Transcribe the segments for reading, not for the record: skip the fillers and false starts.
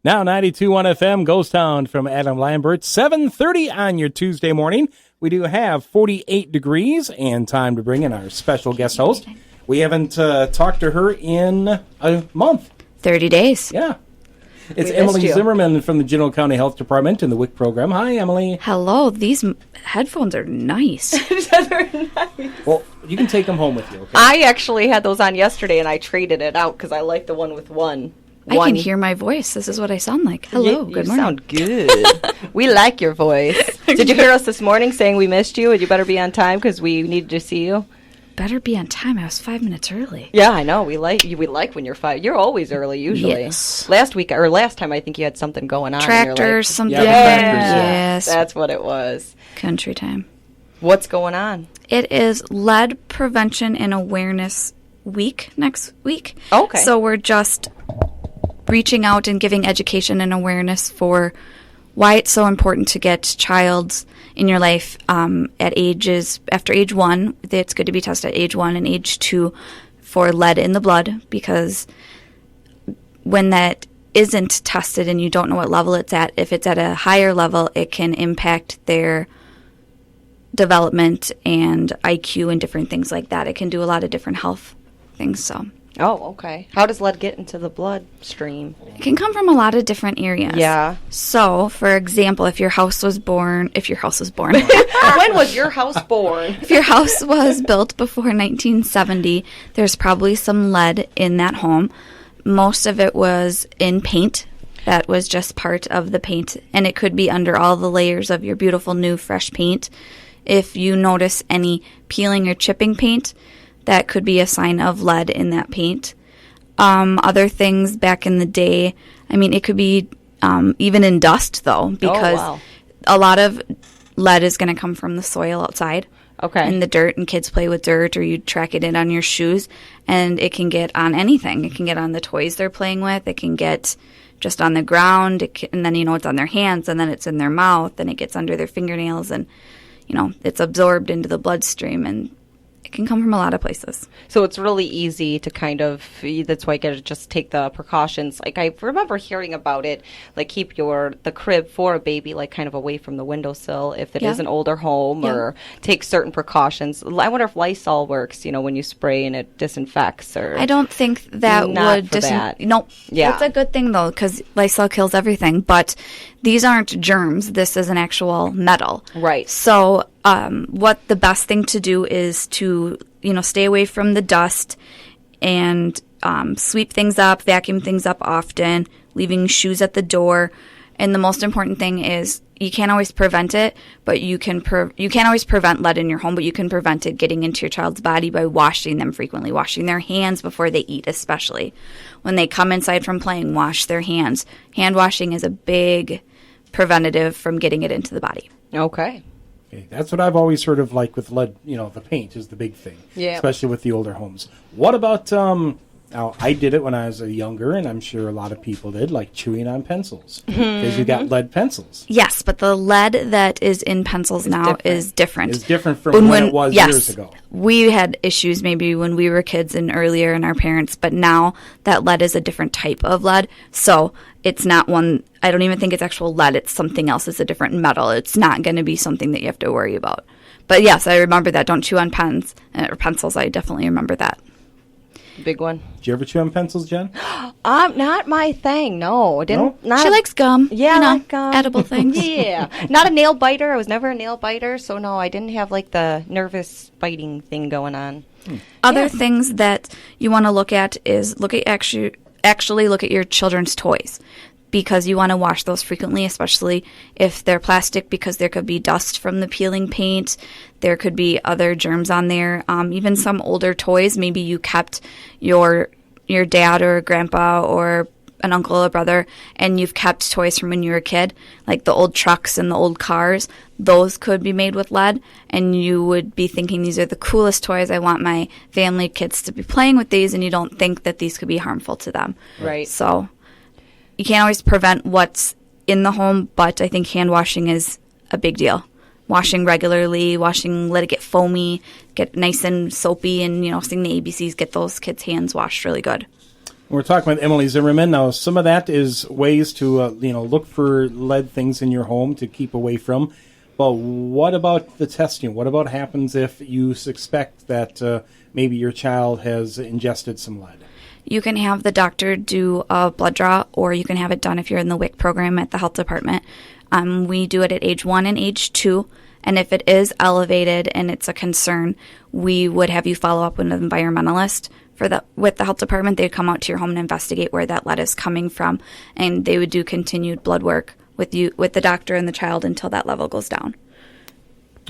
Now 92.1 FM, Ghost Town from Adam Lambert, 7:30 on your Tuesday morning. We do have 48 degrees and time to bring in our special guest host. We haven't talked to her in a month. 30 days. Yeah. It's Emily Zimmerman from the Genoa County Health Department in the WIC program. Hi, Emily. Hello. These headphones are nice. They're nice. Well, you can take them home with you, okay? I actually had those on yesterday, and I traded it out because I like the one with one. I can hear my voice. This is what I sound like. Hello, good morning. You sound good. We like your voice. Did you hear us this morning saying we missed you and you better be on time because we needed to see you? Better be on time. I was 5 minutes early. Yeah, I know. We like you. We like when you're 5. You're always early usually. Yes. Last time, I think you had something going on. Tractors, something. Yes. That's what it was. Country time. What's going on? It is Lead Prevention and Awareness Week next week. Okay. So we're just reaching out and giving education and awareness for why it's so important to get childs in your life at ages, after age 1. It's good to be tested at age 1 and age 2 for lead in the blood, because when that isn't tested and you don't know what level it's at, if it's at a higher level, it can impact their development and IQ and different things like that. It can do a lot of different health things, so... Oh, okay. How does lead get into the bloodstream? It can come from a lot of different areas. Yeah. So, for example, if your house was born... When was your house born? If your house was built before 1970, there's probably some lead in that home. Most of it was in paint. That was just part of the paint. And it could be under all the layers of your beautiful new fresh paint. If you notice any peeling or chipping paint, that could be a sign of lead in that paint. Other things back in the day, I mean, it could be even in dust, though, because a lot of lead is going to come from the soil outside. Okay. In the dirt, and kids play with dirt, or you track it in on your shoes, and it can get on anything. It can get on the toys they're playing with. It can get just on the ground, and then, it's on their hands, and then it's in their mouth, and it gets under their fingernails, and, it's absorbed into the bloodstream, and it can come from a lot of places. So it's really easy to that's why you got to just take the precautions. Like, I remember hearing about it, like keep the crib for a baby, like kind of away from the windowsill if it is an older home, or take certain precautions. I wonder if Lysol works, when you spray and it disinfects, or... I don't think that would disinfect. No. Yeah. That's a good thing, though, because Lysol kills everything. But these aren't germs. This is an actual metal. Right. So what the best thing to do is to, stay away from the dust and sweep things up, vacuum things up often, leaving shoes at the door. And the most important thing is you can't always prevent it, but you can't always prevent lead in your home, but you can prevent it getting into your child's body by washing them frequently, washing their hands before they eat, especially. When they come inside from playing, wash their hands. Hand washing is a big preventative from getting it into the body. Okay. That's what I've always heard of, like with lead, the paint is the big thing, especially with the older homes. What about, now I did it when I was younger, and I'm sure a lot of people did, like chewing on pencils, because you got lead pencils. Yes, but the lead that is in pencils is different. It's different from when it was years ago. We had issues maybe when we were kids and earlier in our parents, but now that lead is a different type of lead, so it's not one, I don't even think it's actual lead, it's something else, it's a different metal. It's not going to be something that you have to worry about. But yes, I remember that. Don't chew on pens or pencils. I definitely remember that. Big one. Did you ever chew on pencils, Jen? Not my thing, no. She likes gum. Yeah, I like gum. Edible things. Yeah. Not a nail biter. I was never a nail biter, so no, I didn't have like the nervous biting thing going on. Other things that you want to look at is actually look at your children's toys, because you want to wash those frequently, especially if they're plastic, because there could be dust from the peeling paint. There could be other germs on there. Even some older toys, maybe you kept your dad or grandpa or an uncle or brother, and you've kept toys from when you were a kid, like the old trucks and the old cars. Those could be made with lead, and you would be thinking, these are the coolest toys. I want my family kids to be playing with these, and you don't think that these could be harmful to them. Right. So you can't always prevent what's in the home, but I think hand washing is a big deal. Washing regularly, let it get foamy, get nice and soapy, and, sing the ABCs, get those kids' hands washed really good. We're talking with Emily Zimmerman. Now, some of that is ways to, look for lead things in your home to keep away from. But what about the testing? What about happens if you suspect that maybe your child has ingested some lead? You can have the doctor do a blood draw, or you can have it done if you're in the WIC program at the health department. We do it at age 1 and age 2. And if it is elevated and it's a concern, we would have you follow up with an environmentalist with the health department. They'd come out to your home and investigate where that lead is coming from, and they would do continued blood work with the doctor and the child until that level goes down.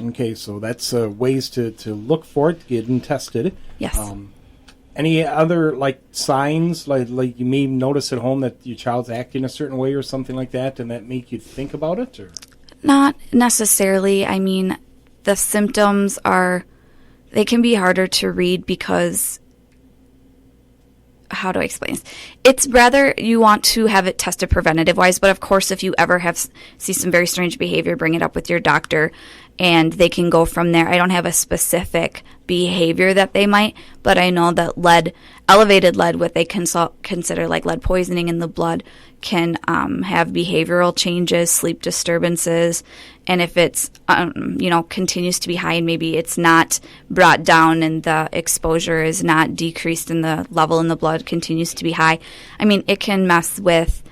Okay, so that's ways to look for it, getting tested. Yes. Any other signs like you may notice at home that your child's acting a certain way or something like that, and that make you think about it? Or not necessarily. I mean, the symptoms they can be harder to read because, how do I explain this? It's rather you want to have it tested preventative-wise, but of course, if you ever see some very strange behavior, bring it up with your doctor, and they can go from there. I don't have a specific behavior that they might, but I know that elevated lead, what they consider like lead poisoning in the blood, can have behavioral changes, sleep disturbances, and if it's continues to be high and maybe it's not brought down and the exposure is not decreased and the level in the blood continues to be high, I mean, it can mess with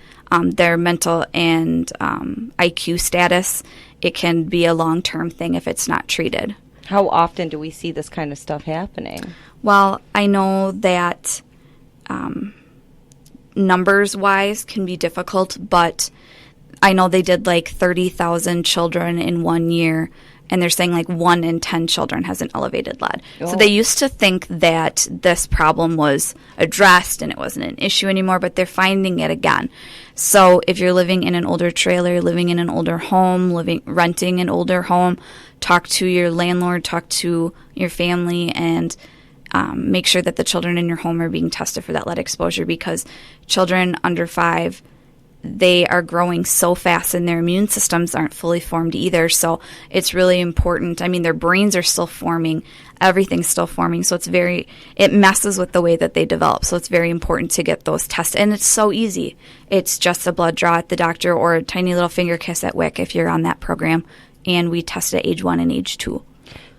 their mental and IQ status. It can be a long-term thing if it's not treated. How often do we see this kind of stuff happening? Well, I know that numbers-wise can be difficult, but I know they did 30,000 children in 1 year, and they're saying 1 in 10 children has an elevated lead. Oh. So they used to think that this problem was addressed and it wasn't an issue anymore, but they're finding it again. So if you're living in an older trailer, living in an older home, renting an older home, talk to your landlord, talk to your family, and make sure that the children in your home are being tested for that lead exposure, because children under 5, they are growing so fast and their immune systems aren't fully formed either. So it's really important. I mean, their brains are still forming. Everything's still forming. So it messes with the way that they develop. So it's very important to get those tested. And it's so easy. It's just a blood draw at the doctor or a tiny little finger kiss at WIC if you're on that program. And we test at age 1 and age 2.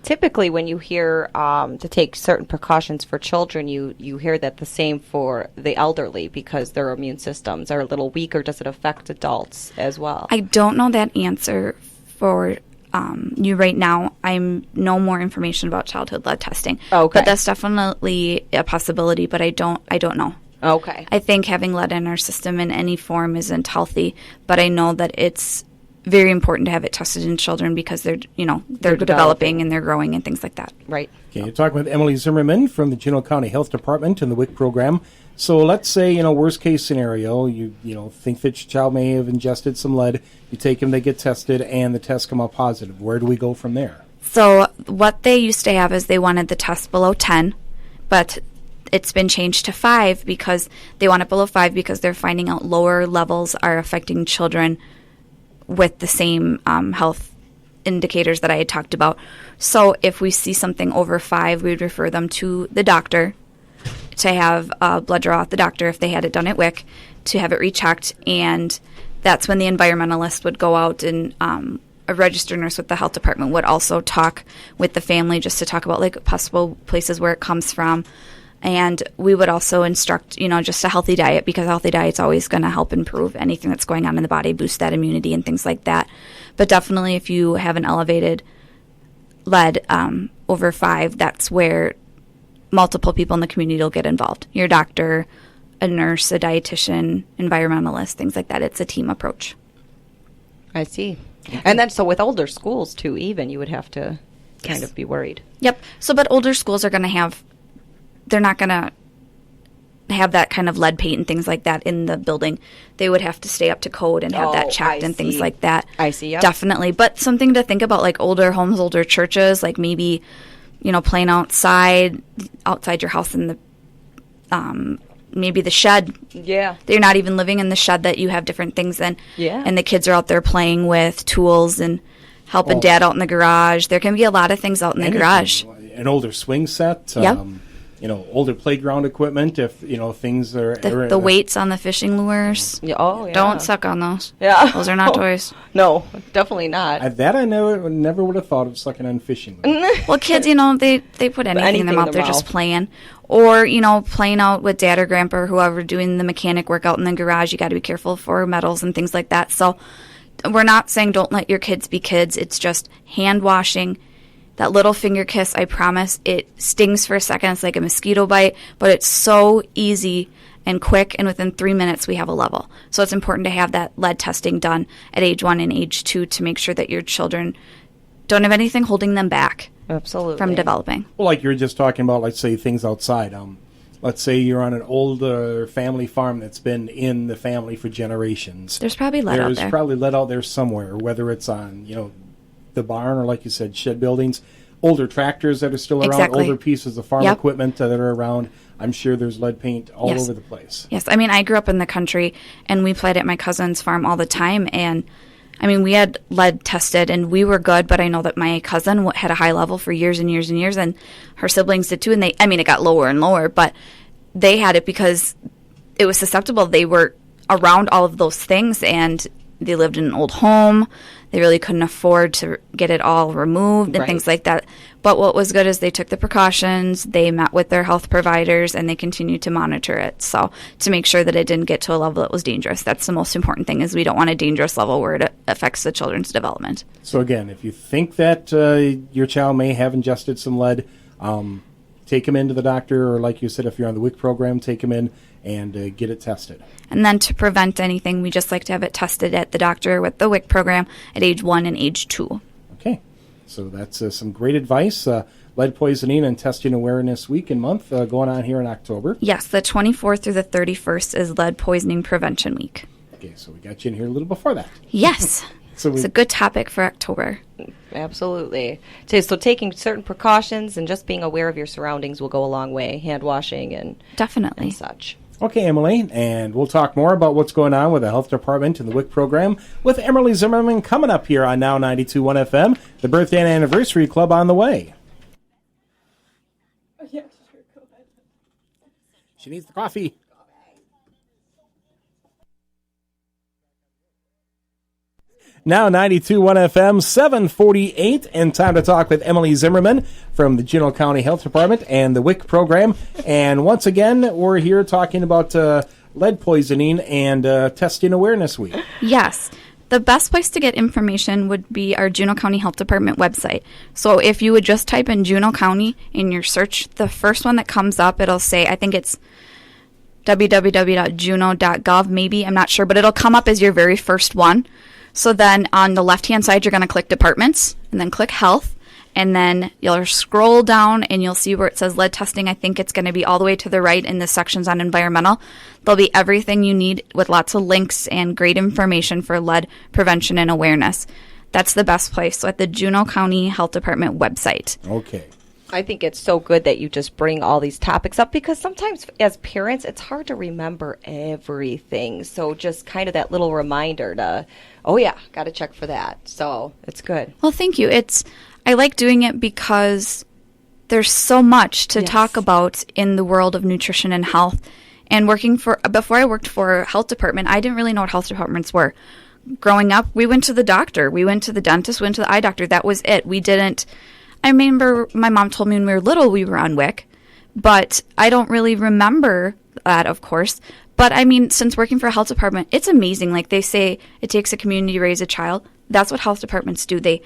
Typically, when you hear to take certain precautions for children, you hear that the same for the elderly because their immune systems are a little weaker. Does it affect adults as well? I don't know that answer for you right now. I know more information about childhood lead testing. Okay. But that's definitely a possibility, but I don't know. Okay. I think having lead in our system in any form isn't healthy, but I know that it's very important to have it tested in children because they're developing and they're growing and things like that. Right. Okay, you're talking with Emily Zimmerman from the Juneau County Health Department and the WIC program. So let's say, worst case scenario, you think that your child may have ingested some lead. You take them, they get tested, and the tests come out positive. Where do we go from there? So what they used to have is they wanted the test below 10, but it's been changed to 5 because they want it below 5 because they're finding out lower levels are affecting children with the same health indicators that I had talked about. So if we see something over 5, we would refer them to the doctor to have a blood draw at the doctor if they had it done at WIC to have it rechecked, and that's when the environmentalist would go out and a registered nurse with the health department would also talk with the family just to talk about possible places where it comes from. And we would also instruct, just a healthy diet, because a healthy diet's always going to help improve anything that's going on in the body, boost that immunity and things like that. But definitely if you have an elevated lead over 5, that's where multiple people in the community will get involved. Your doctor, a nurse, a dietitian, environmentalist, things like that. It's a team approach. I see. And then so with older schools too, even, you would have to kind of be worried. Yep. So, but older schools are going to have, they're not going to have that kind of lead paint and things like that in the building. They would have to stay up to code and have that checked and things like that. I see, yep. Definitely. But something to think about, like older homes, older churches, like maybe, playing outside your house in the, maybe the shed. Yeah. They're not even living in the shed that you have different things in. Yeah. And the kids are out there playing with tools and helping dad out in the garage. There can be a lot of things out in the garage. An older swing set. Yep. older playground equipment, if, things are... The weights on the fishing lures. Yeah, oh, yeah. Don't suck on those. Yeah. Those are not toys. No, definitely not. I never would have thought of sucking on fishing lures. Well, kids, they put anything in their mouth. They're just playing. Or, playing out with dad or grandpa or whoever doing the mechanic work out in the garage. You got to be careful for metals and things like that. So we're not saying don't let your kids be kids. It's just hand washing. That little finger kiss, I promise, it stings for a second. It's like a mosquito bite, but it's so easy and quick, and within 3 minutes we have a level. So it's important to have that lead testing done at age 1 and age 2 to make sure that your children don't have anything holding them back from developing. Well, like you were just talking about, let's say, things outside. Let's say you're on an older family farm that's been in the family for generations. There's probably lead out there. There's probably lead out there somewhere, whether it's on, the barn or, like you said, shed buildings, older tractors that are still around, Exactly. older pieces of farm equipment that are around. I'm sure there's lead paint all over the place. Yes. I mean, I grew up in the country, and we played at my cousin's farm all the time, and I mean, we had lead tested, and we were good, but I know that my cousin had a high level for years and years and years, and her siblings did too, and it got lower and lower, but they had it because it was susceptible. They were around all of those things, and they lived in an old home. They really couldn't afford to get it all removed and things like that. But what was good is they took the precautions, they met with their health providers, and they continued to monitor it. So to make sure that it didn't get to a level that was dangerous. That's the most important thing, is we don't want a dangerous level where it affects the children's development. So again, if you think that your child may have ingested some lead, take them into the doctor, or like you said, if you're on the WIC program, take them in and get it tested. And then to prevent anything, we just like to have it tested at the doctor with the WIC program at age 1 and age 2. Okay. So that's some great advice. Lead Poisoning and Testing Awareness Week and Month going on here in October. Yes, the 24th through the 31st is Lead Poisoning Prevention Week. Okay, so we got you in here a little before that. Yes. So it's a good topic for October. Absolutely. So taking certain precautions and just being aware of your surroundings will go a long way. Hand washing and definitely and such. Okay, Emily, and we'll talk more about what's going on with the health department and the WIC program with Emily Zimmerman coming up here on Now 92.1 FM, the birthday and anniversary club on the way. Oh, yeah, sure, go ahead. She needs the coffee. Now 92.1 FM, 7:48, and time to talk with Emily Zimmerman from the Juneau County Health Department and the WIC program. And once again, we're here talking about lead poisoning and Testing Awareness Week. Yes. The best place to get information would be our Juneau County Health Department website. So if you would just type in Juneau County in your search, the first one that comes up, it'll say, I think it's www.juneau.gov, maybe, I'm not sure, but it'll come up as your very first one. So then on the left-hand side, you're going to click Departments, and then click Health, and then you'll scroll down, and you'll see where it says lead testing. I think it's going to be all the way to the right in the sections on environmental. There'll be everything you need with lots of links and great information for lead prevention and awareness. That's the best place. So at the Juneau County Health Department website. Okay. I think it's so good that you just bring all these topics up, because sometimes as parents, it's hard to remember everything. So just kind of that little reminder to, oh yeah, got to check for that. So it's good. Well, thank you. I like doing it because there's so much to talk about in the world of nutrition and health. And before I worked for a health department, I didn't really know what health departments were. Growing up, we went to the doctor. We went to the dentist, went to the eye doctor. That was it. I remember my mom told me when we were little we were on WIC, but I don't really remember that, of course. But I mean, since working for a health department, it's amazing. Like they say, it takes a community to raise a child. That's what health departments do. They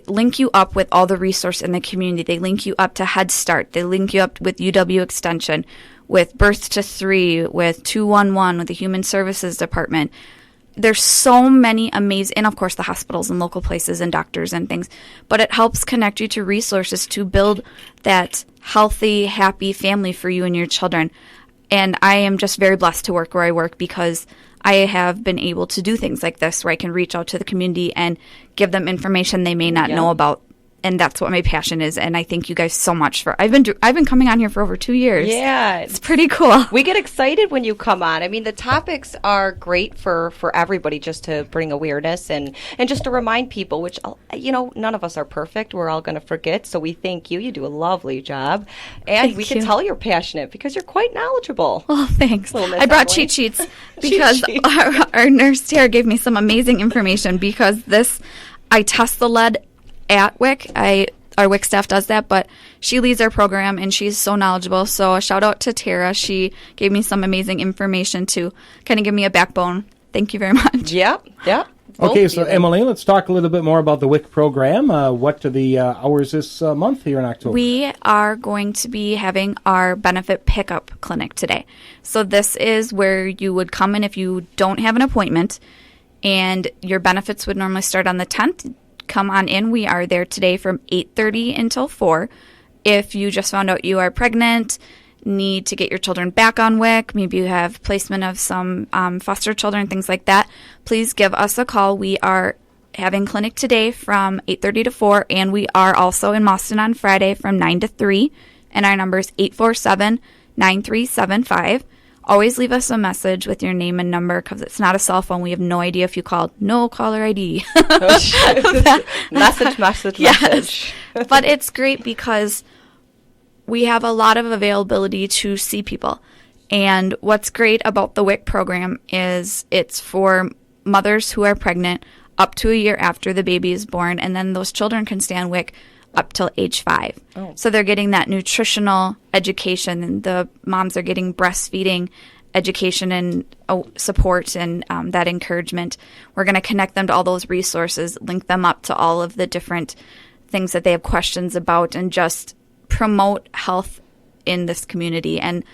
link you up with all the resource in the community. They link you up to Head Start. They link you up with UW Extension, with Birth to 3, with 211, with the Human Services Department. There's so many amazing, and of course the hospitals and local places and doctors and things, but it helps connect you to resources to build that healthy, happy family for you and your children. And I am just very blessed to work where I work, because I have been able to do things like this where I can reach out to the community and give them information they may not know about And that's what my passion is. And I thank you guys so much for, I've been coming on here for over 2 years. Yeah. It's pretty cool. We get excited when you come on. I mean, the topics are great for everybody, just to bring awareness and just to remind people, which, none of us are perfect. We're all going to forget. So we thank you. You do a lovely job. And Thank we you. can tell you're passionate because you're quite knowledgeable. Oh, thanks. Little Miss I brought Emily. cheat sheets because Cheat sheets. our nurse Tara gave me some amazing information because I test the lead at WIC. Our WIC staff does that, but she leads our program and she's so knowledgeable. So a shout out to Tara. She gave me some amazing information to kind of give me a backbone. Thank you very much. Yep. Okay, so Emily, let's talk a little bit more about the WIC program. What are the hours this month here in October? We are going to be having our benefit pickup clinic today. So this is where you would come in if you don't have an appointment, and your benefits would normally start on the 10th. Come on in. We are there today from 8:30 until 4. If you just found out you are pregnant, need to get your children back on WIC, maybe you have placement of some foster children, things like that, please give us a call. We are having clinic today from 8:30 to 4, and we are also in Boston on Friday from 9 to 3, and our number is 847-9375. Always leave us a message with your name and number because it's not a cell phone. We have no idea if you called. No caller ID. Message. Yes. But it's great because we have a lot of availability to see people. And what's great about the WIC program is it's for mothers who are pregnant up to a year after the baby is born, and then those children can stay on WIC up till age 5. Oh. So they're getting that nutritional education, and the moms are getting breastfeeding education and support and that encouragement. We're going to connect them to all those resources, link them up to all of the different things that they have questions about, and just promote health in this community. And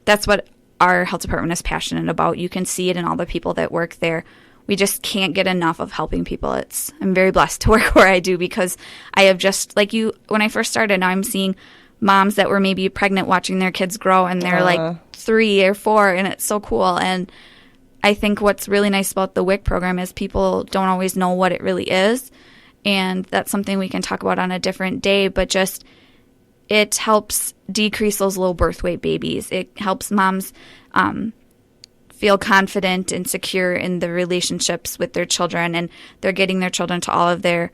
that's what our health department is passionate about. You can see it in all the people that work there. We just can't get enough of helping people. I'm very blessed to work where I do because I have just, like you, when I first started, now I'm seeing moms that were maybe pregnant watching their kids grow, and they're like 3 or 4, and it's so cool. And I think what's really nice about the WIC program is people don't always know what it really is. And that's something we can talk about on a different day, but just it helps decrease those low birth weight babies. It helps moms feel confident and secure in the relationships with their children, and they're getting their children to all of their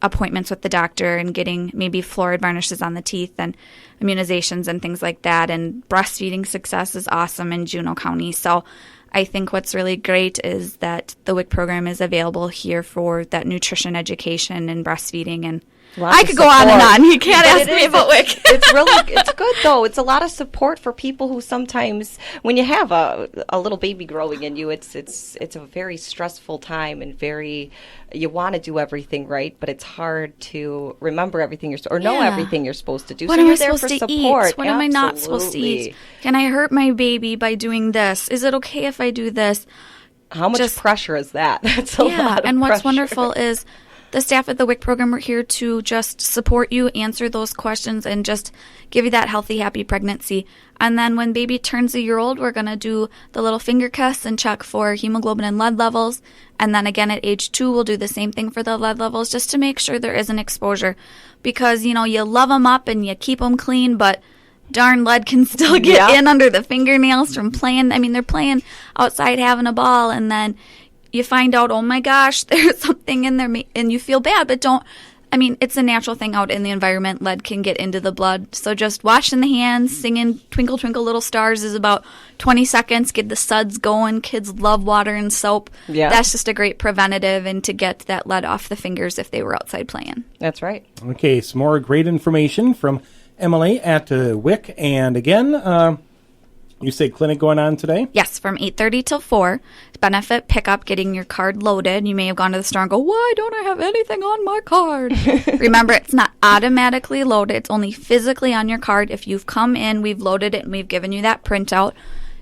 appointments with the doctor and getting maybe fluoride varnishes on the teeth and immunizations and things like that. And breastfeeding success is awesome in Juneau County. So I think what's really great is that the WIC program is available here for that nutrition education and breastfeeding, and I could go on and on. You can't ask me about WIC. It's good though. It's a lot of support for people who sometimes, when you have a little baby growing in you, it's a very stressful time, and you want to do everything right, but it's hard to remember everything know everything you're supposed to do. What so am you're I there supposed for to support. eat? What am I not supposed to eat? Can I hurt my baby by doing this? Is it okay if I do this? How much pressure is that? That's a lot of and what's pressure. wonderful is the staff at the WIC program are here to just support you, answer those questions, and just give you that healthy, happy pregnancy. And then when baby turns a year old, we're going to do the little finger kiss and check for hemoglobin and lead levels. And then again at age 2, we'll do the same thing for the lead levels just to make sure there isn't exposure. Because, you love them up and you keep them clean, but darn, lead can still get in under the fingernails from playing. I mean, they're playing outside having a ball, and then you find out, oh my gosh, there's something in there, and you feel bad, but it's a natural thing out in the environment. Lead can get into the blood. So just washing the hands, singing Twinkle, Twinkle, Little Stars is about 20 seconds. Get the suds going. Kids love water and soap. Yeah. That's just a great preventative, and to get that lead off the fingers if they were outside playing. That's right. Okay, some more great information from Emily at WIC. And again, you say clinic going on today? Yes, from 8:30 till 4. Benefit pickup, getting your card loaded. You may have gone to the store and go, why don't I have anything on my card? Remember, it's not automatically loaded. It's only physically on your card. If you've come in, we've loaded it, and we've given you that printout.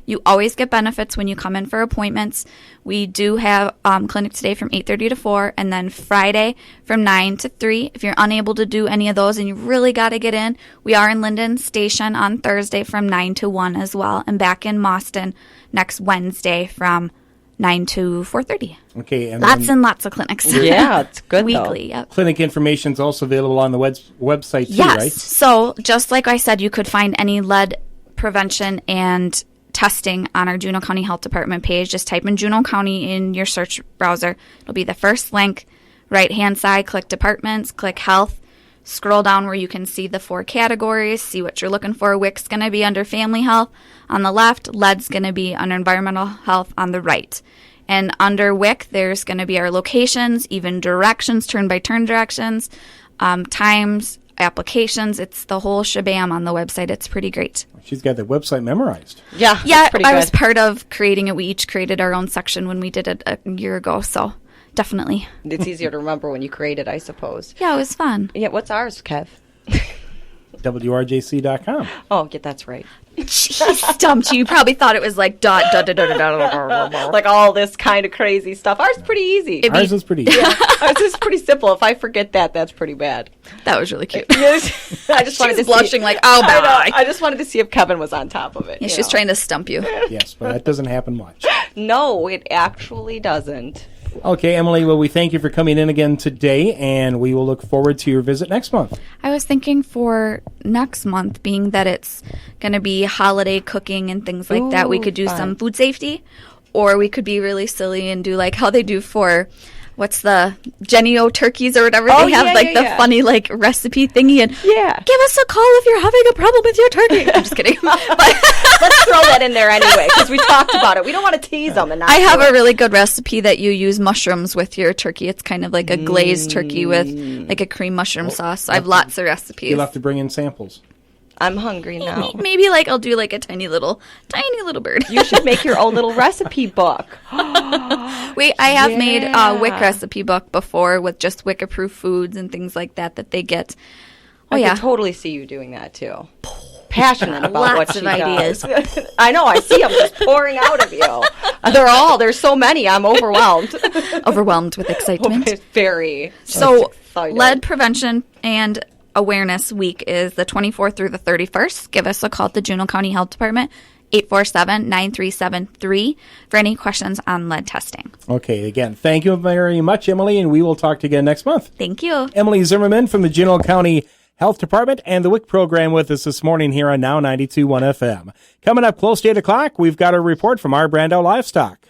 You always get benefits when you come in for appointments. We do have clinic today from 8:30 to 4, and then Friday from 9 to 3. If you're unable to do any of those and you really got to get in, we are in Linden Station on Thursday from 9 to 1 as well, and back in Boston next Wednesday from 9 to 4:30. Okay. And lots and lots of clinics. Yeah, it's good weekly. Though. Yep. Clinic information is also available on the website too, yes. right? So just like I said, you could find any lead prevention and testing on our Juneau County Health Department page. Just type in Juneau County in your search browser. It'll be the first link. Right-hand side, click Departments, click Health. Scroll down where you can see the 4 categories, see what you're looking for. WIC's going to be under Family Health on the left. LED's going to be under Environmental Health on the right. And under WIC, there's going to be our locations, even directions, turn-by-turn directions, times, applications. It's the whole shabam on the website. It's pretty great. She's got the website memorized. Yeah, I was part of creating it. We each created our own section when we did it a year ago, so definitely. It's easier to remember when you create it, I suppose. Yeah, it was fun. Yeah, what's ours, Kev? WRJC.com. Oh, yeah, that's right. She stumped you. You probably thought it was like dot, dot, dot, dot, dot, dot, dot. Like all this kind of crazy stuff. Ours is pretty easy. Ours is pretty easy. Yeah, ours is pretty simple. If I forget that, that's pretty bad. That was really cute. I just wanted to blushing see, like, oh, bye. I just wanted to see if Kevin was on top of it. Yeah, she's trying to stump you. Yes, but that doesn't happen much. No, it actually doesn't. Okay, Emily, well, we thank you for coming in again today, and we will look forward to your visit next month. I was thinking for next month, being that it's going to be holiday cooking and things like that, we could do some food safety, or we could be really silly and do like how they do for, what's the Jenny-O turkeys or whatever. They have the funny like recipe thingy and give us a call if you're having a problem with your turkey. I'm just kidding. But let's throw that in there anyway because we talked about it. We don't want to tease them. And not I have a really good recipe that you use mushrooms with your turkey. It's kind of like a glazed turkey with like a cream mushroom sauce. I have lots of recipes. You'll have to bring in samples. I'm hungry now. Maybe like I'll do like a tiny little bird. You should make your own little recipe book. I have made a WIC recipe book before with just WIC approved foods and things like that they get. I can totally see you doing that too. Passionate about what she ideas. does. I know. I see them just pouring out of you. There's so many. I'm overwhelmed. Overwhelmed with excitement. Very. So lead prevention and Awareness Week is the 24th through the 31st. Give us a call at the Juneau County Health Department, 847-9373, for any questions on lead testing. Okay, again, thank you very much, Emily, and we will talk to you again next month. Thank you. Emily Zimmerman from the Juneau County Health Department and the WIC program with us this morning here on Now 92.1 FM. Coming up close to 8 o'clock, we've got a report from our Brando Livestock.